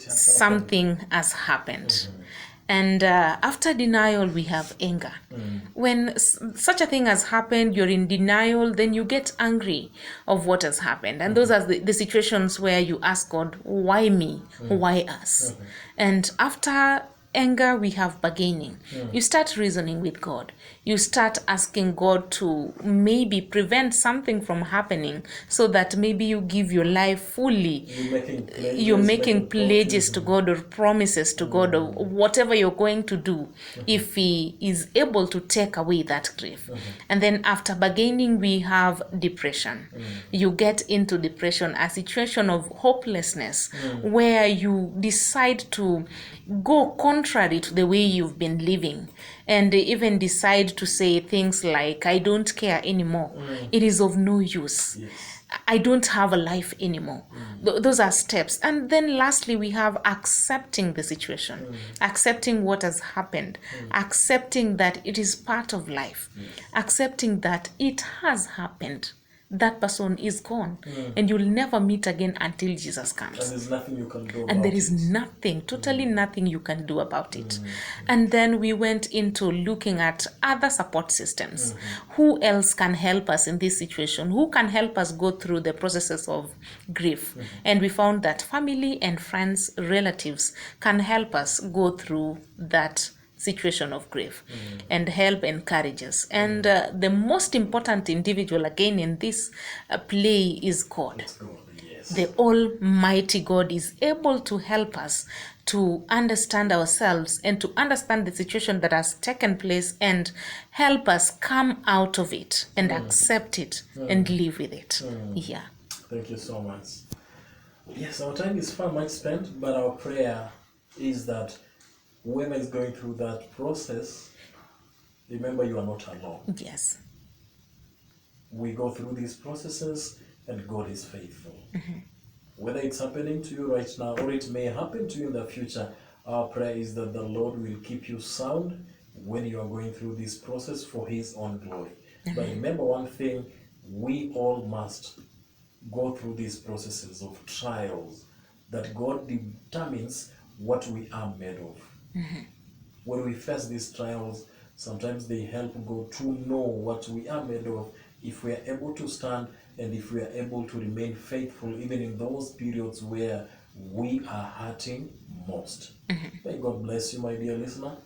something has happened. And after denial, we have anger. When such a thing has happened, you're in denial, then you get angry of what has happened. And those are the situations where you ask God, why me? Why us? And after anger, we have bargaining. You start reasoning with God. You start asking God to maybe prevent something from happening so that maybe you give your life fully. You're making pledges to God or promises to God or whatever you're going to do if He is able to take away that grief. And then after bargaining, we have depression. You get into depression, a situation of hopelessness where you decide to go contrary to the way you've been living and even decide to say things like, I don't care anymore. It is of no use. I don't have a life anymore. Those are steps. And then lastly, we have accepting the situation, accepting what has happened, accepting that it is part of life, accepting that it has happened. That person is gone and you'll never meet again until Jesus comes. And there's nothing you can do about And there is it. nothing, totally nothing you can do about it. And then we went into looking at other support systems. Who else can help us in this situation? Who can help us go through the processes of grief? And we found that family and friends, relatives can help us go through that situation of grief and help encourage us. And the most important individual again in this play is God. God, yes. The Almighty God is able to help us to understand ourselves and to understand the situation that has taken place and help us come out of it and accept it and live with it. Yeah. Thank you so much. Yes, our time is far much spent, but our prayer is that whoever is going through that process, remember you are not alone. Yes. We go through these processes and God is faithful. Whether it's happening to you right now or it may happen to you in the future, our prayer is that the Lord will keep you sound when you are going through this process for His own glory. But remember one thing, we all must go through these processes of trials that God determines what we are made of. When we face these trials, sometimes they help God to know what we are made of, if we are able to stand and if we are able to remain faithful even in those periods where we are hurting most. May God bless you, my dear listener,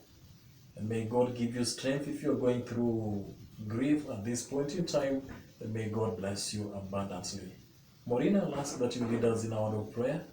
and may God give you strength if you're going through grief at this point in time, and may God bless you abundantly. Maureen, I'll ask that you lead us in our word of prayer.